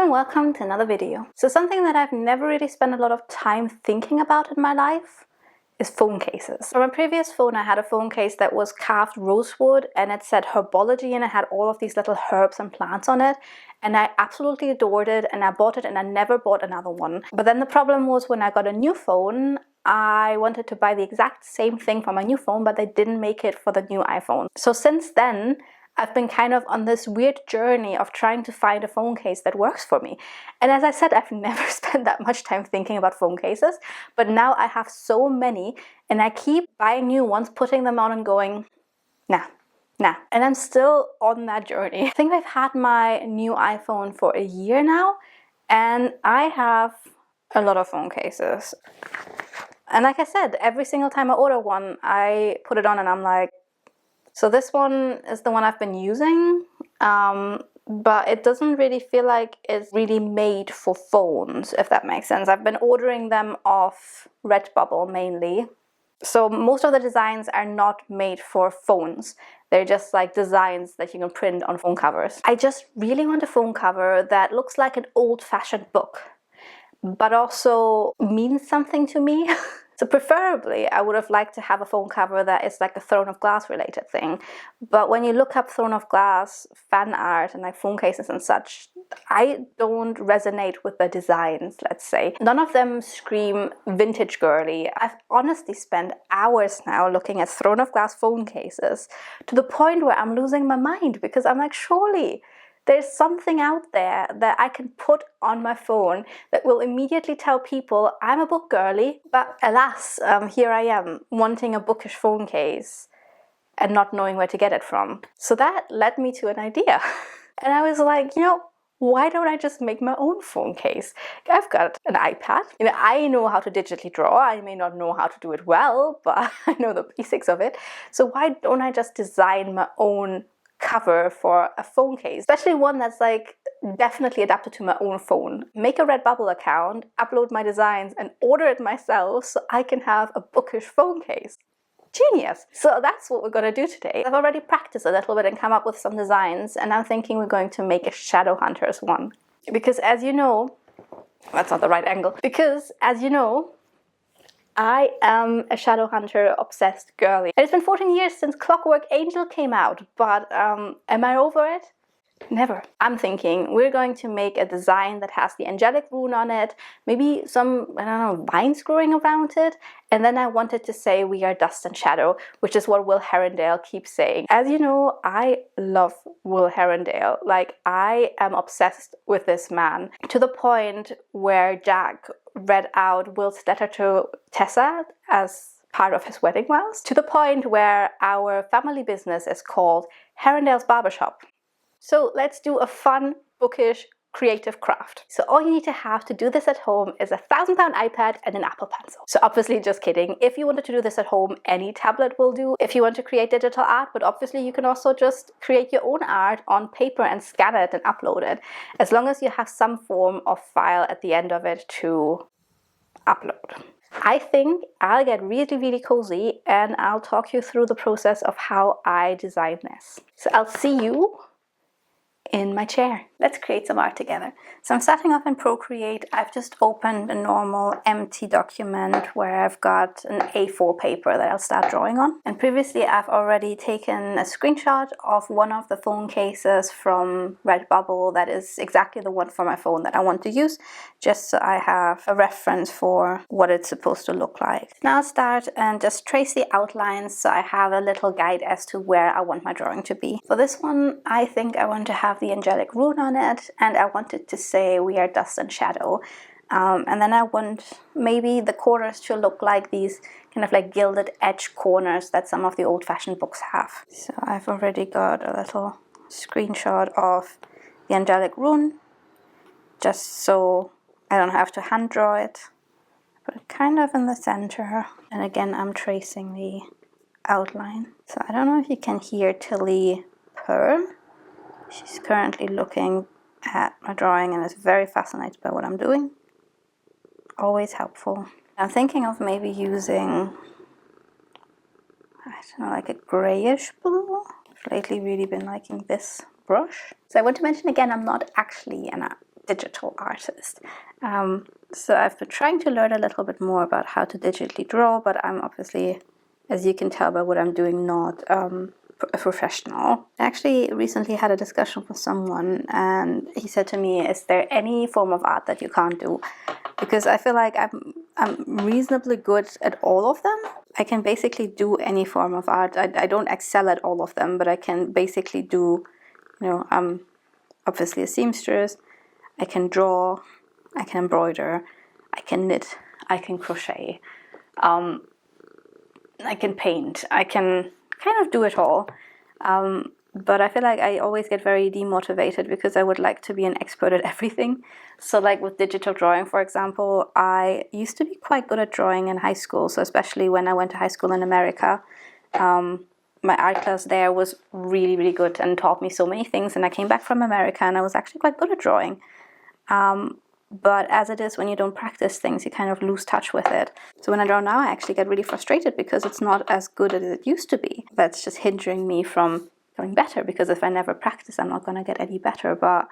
Hello and welcome to another video. So something that I've never really spent a lot of time thinking about in my life is phone cases. For my previous phone, I had a phone case that was carved rosewood and it said herbology and it had all of these little herbs and plants on it. And I absolutely adored it and I bought it and I never bought another one. But then the problem was when I got a new phone, I wanted to buy the exact same thing for my new phone, but they didn't make it for the new iPhone. So since then, I've been kind of on this weird journey of trying to find a phone case that works for me. And as I said, I've never spent that much time thinking about phone cases, but now I have so many and I keep buying new ones, putting them on and going, nah. And I'm still on that journey. I think I've had my new iPhone for a year now and I have a lot of phone cases. And like I said, every single time I order one, I put it on and I'm like, so this one is the one I've been using, but it doesn't really feel like it's really made for phones, if that makes sense. I've been ordering them off Redbubble mainly. So most of the designs are not made for phones. They're just like designs that you can print on phone covers. I just really want a phone cover that looks like an old-fashioned book, but also means something to me. So preferably, I would have liked to have a phone cover that is like a Throne of Glass related thing. But when you look up Throne of Glass fan art and like phone cases and such, I don't resonate with the designs, let's say. None of them scream vintage girly. I've honestly spent hours now looking at Throne of Glass phone cases to the point where I'm losing my mind because I'm like, surely there's something out there that I can put on my phone that will immediately tell people I'm a book girly, but alas, here I am wanting a bookish phone case and not knowing where to get it from. So that led me to an idea. And I was like, why don't I just make my own phone case? I've got an iPad. I know how to digitally draw. I may not know how to do it well, but I know the basics of it. So why don't I just design my own cover for a phone case, especially one that's like definitely adapted to my own phone. Make a Redbubble account, upload my designs and order it myself so I can have a bookish phone case. Genius! So that's what we're going to do today. I've already practiced a little bit and come up with some designs and I'm thinking we're going to make a Shadowhunters one. Because as you know, that's not the right angle. Because as you know, I am a Shadowhunter obsessed girly. It's been 14 years since Clockwork Angel came out, but am I over it? Never. I'm thinking we're going to make a design that has the angelic rune on it, maybe some, vines growing around it, and then I wanted to say we are dust and shadow, which is what Will Herondale keeps saying. As you know, I love Will Herondale. Like, I am obsessed with this man, to the point where Jack read out Will's letter to Tessa as part of his wedding vows, to the point where our family business is called Herondale's Barbershop. So let's do a fun, bookish, creative craft. So all you need to have to do this at home is a £1,000 iPad and an Apple Pencil. So obviously, just kidding. If you wanted to do this at home, any tablet will do. If you want to create digital art, but obviously you can also just create your own art on paper and scan it and upload it, as long as you have some form of file at the end of it to upload. I think I'll get really, really cozy and I'll talk you through the process of how I design this. So I'll see you in my chair. Let's create some art together. So I'm starting off in Procreate. I've just opened a normal empty document where I've got an A4 paper that I'll start drawing on. And previously I've already taken a screenshot of one of the phone cases from Redbubble that is exactly the one for my phone that I want to use, just so I have a reference for what it's supposed to look like. Now I'll start and just trace the outlines so I have a little guide as to where I want my drawing to be. For this one, I think I want to have the angelic rune on it, and I wanted to say we are dust and shadow. And then I want maybe the corners to look like these kind of like gilded edge corners that some of the old-fashioned books have. So I've already got a little screenshot of the angelic rune, just so I don't have to hand draw it. Put it kind of in the center. And again, I'm tracing the outline. So I don't know if you can hear Tilly purr. She's currently looking at my drawing and is very fascinated by what I'm doing. Always helpful. I'm thinking of maybe using, like a grayish blue. I've lately really been liking this brush. So I want to mention again, I'm not actually an digital artist. So I've been trying to learn a little bit more about how to digitally draw, but I'm obviously, as you can tell by what I'm doing, not a professional. I actually recently had a discussion with someone, and he said to me, is there any form of art that you can't do? Because I feel like I'm reasonably good at all of them. I can basically do any form of art. I don't excel at all of them, but I can basically do, I'm obviously a seamstress. I can draw, I can embroider, I can knit, I can crochet, I can paint, I can kind of do it all. But I feel like I always get very demotivated because I would like to be an expert at everything. So like with digital drawing, for example, I used to be quite good at drawing in high school. So especially when I went to high school in America, my art class there was really, really good and taught me so many things. And I came back from America and I was actually quite good at drawing. But as it is, when you don't practice things, you kind of lose touch with it. So when I draw now, I actually get really frustrated because it's not as good as it used to be. That's just hindering me from going better, because if I never practice, I'm not going to get any better. But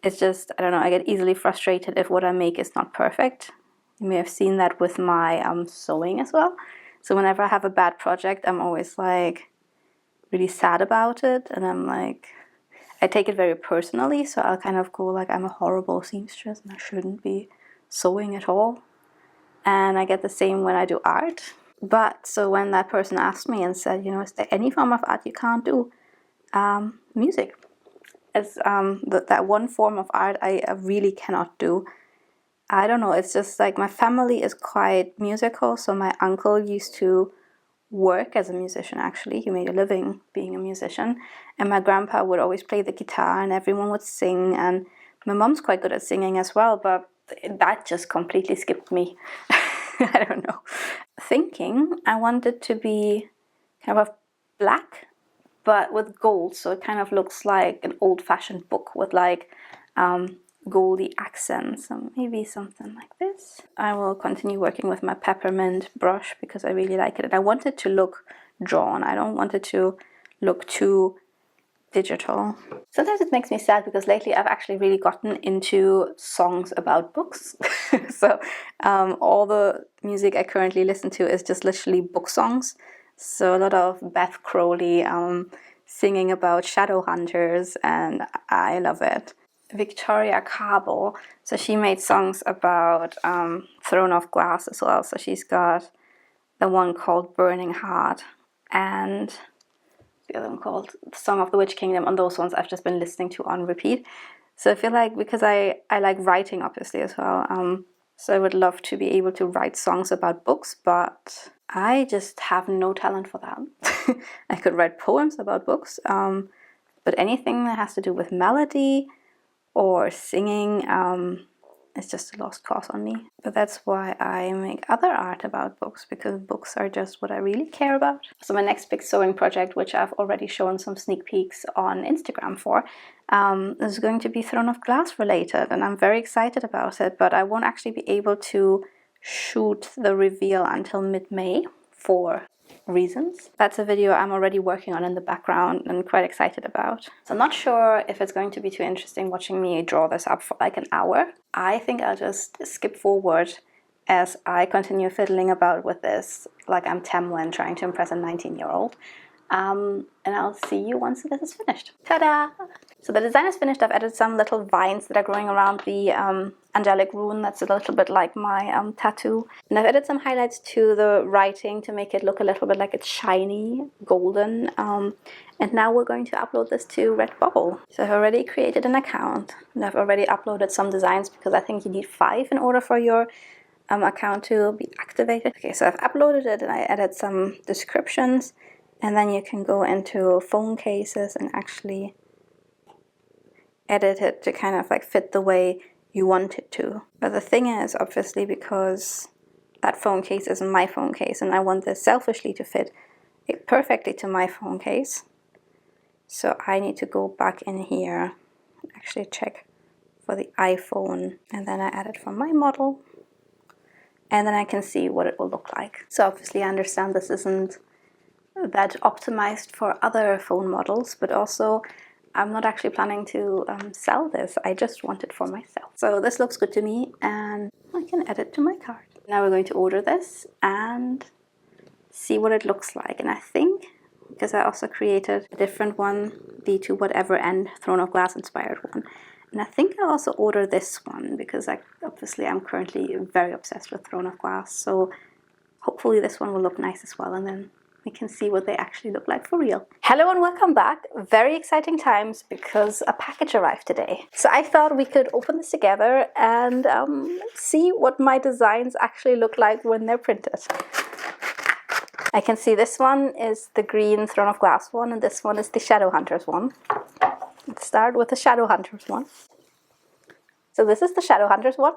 it's just, I don't know, I get easily frustrated if what I make is not perfect. You may have seen that with my sewing as well. So whenever I have a bad project, I'm always like really sad about it. And I'm like, I take it very personally. So I'll kind of go like, I'm a horrible seamstress and I shouldn't be sewing at all. And I get the same when I do art. But so when that person asked me and said, is there any form of art you can't do? Music. It's that one form of art I really cannot do. I don't know, it's just like my family is quite musical. So my uncle used to work as a musician, actually. He made a living being a musician. And my grandpa would always play the guitar and everyone would sing. And my mom's quite good at singing as well, but that just completely skipped me. I don't know. Thinking, I wanted to be kind of black, but with gold. So it kind of looks like an old-fashioned book with like goldy accents. So maybe something like this. I will continue working with my peppermint brush because I really like it. And I want it to look drawn. I don't want it to look too digital. Sometimes it makes me sad because lately I've actually really gotten into songs about books. So all the music I currently listen to is just literally book songs. So a lot of Beth Crowley singing about Shadowhunters, and I love it. Victoria Cabell, so she made songs about Throne of Glass as well. So she's got the one called Burning Heart and the other one called Song of the Witch Kingdom, and those ones I've just been listening to on repeat. So I feel like, because I like writing obviously as well, so I would love to be able to write songs about books, but I just have no talent for that. I could write poems about books, but anything that has to do with melody or singing, it's just a lost cause on me. But that's why I make other art about books, because books are just what I really care about. So my next big sewing project, which I've already shown some sneak peeks on Instagram for, is going to be Throne of Glass related, and I'm very excited about it, but I won't actually be able to shoot the reveal until mid-May for reasons. That's a video I'm already working on in the background and quite excited about. So I'm not sure if it's going to be too interesting watching me draw this up for like an hour. I think I'll just skip forward as I continue fiddling about with this like I'm Tamlin trying to impress a 19-year-old. And I'll see you once this is finished. Ta-da! So the design is finished. I've added some little vines that are growing around the angelic rune. That's a little bit like my tattoo. And I've added some highlights to the writing to make it look a little bit like it's shiny, golden. And now we're going to upload this to Redbubble. So I've already created an account and I've already uploaded some designs because I think you need 5 in order for your account to be activated. Okay, so I've uploaded it and I added some descriptions. And then you can go into phone cases and actually edit it to kind of like fit the way you want it to. But the thing is, obviously, because that phone case isn't my phone case and I want this selfishly to fit it perfectly to my phone case. So I need to go back in here, actually check for the iPhone, and then I add it for my model. And then I can see what it will look like. So obviously I understand this isn't that optimized for other phone models, but also I'm not actually planning to sell this. I just want it for myself. So this looks good to me and I can add it to my cart. Now we're going to order this and see what it looks like. And I think, because I also created a different one, the To Whatever End Throne of Glass inspired one. And I think I'll also order this one because obviously I'm currently very obsessed with Throne of Glass. So hopefully this one will look nice as well, and then we can see what they actually look like for real. Hello and welcome back. Very exciting times because a package arrived today. So I thought we could open this together and see what my designs actually look like when they're printed. I can see this one is the green Throne of Glass one and this one is the Shadowhunters one. Let's start with the Shadowhunters one. So this is the Shadowhunters one.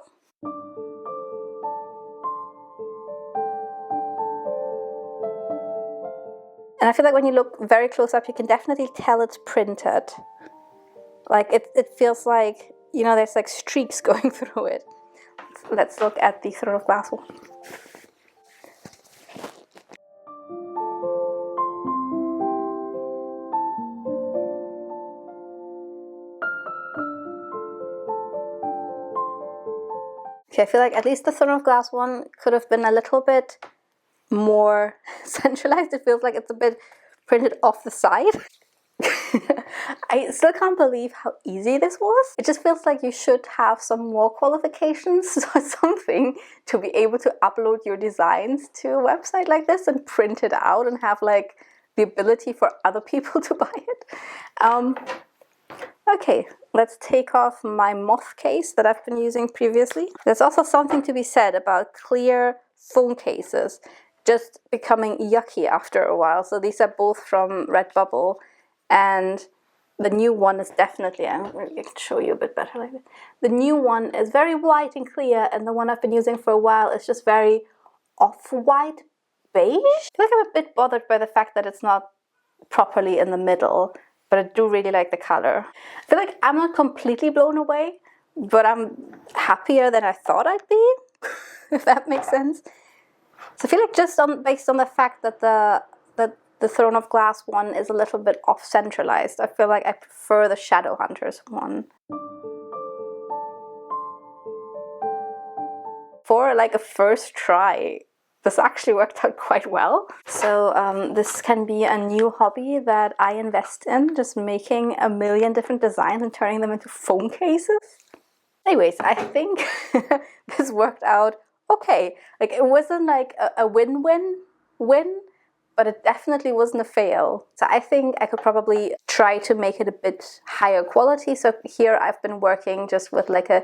And I feel like when you look very close up, you can definitely tell it's printed. Like it feels like, you know, there's like streaks going through it. Let's look at the Throne of Glass one. Okay, I feel like at least the Throne of Glass one could have been a little bit more centralized. It feels like it's a bit printed off the side. I still can't believe how easy this was. It just feels like you should have some more qualifications or something to be able to upload your designs to a website like this and print it out and have like the ability for other people to buy it. Okay, let's take off my moth case that I've been using previously. There's also something to be said about clear phone cases just becoming yucky after a while. So these are both from Redbubble, and the new one is definitely, I can show you a bit better like this. The new one is very white and clear, and the one I've been using for a while is just very off-white beige. I feel like I'm a bit bothered by the fact that it's not properly in the middle, but I do really like the color. I feel like I'm not completely blown away, but I'm happier than I thought I'd be, if that makes sense. So I feel like just based on the fact that the Throne of Glass one is a little bit off-centralized, I feel like I prefer the Shadowhunters one. For like a first try, this actually worked out quite well. So this can be a new hobby that I invest in, just making a million different designs and turning them into phone cases. Anyways, I think this worked out okay. Like it wasn't like a win-win-win, but it definitely wasn't a fail. So I think I could probably try to make it a bit higher quality. So here I've been working just with like a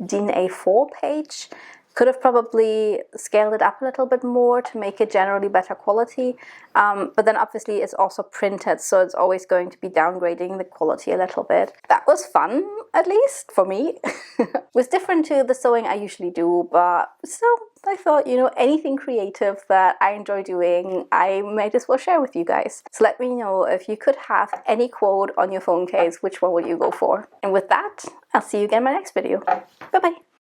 DIN A4 page. Could have probably scaled it up a little bit more to make it generally better quality. But then obviously it's also printed, so it's always going to be downgrading the quality a little bit. That was fun, at least for me. It was different to the sewing I usually do, but still, I thought, you know, anything creative that I enjoy doing, I might as well share with you guys. So let me know if you could have any quote on your phone case, which one would you go for? And with that, I'll see you again in my next video. Bye-bye.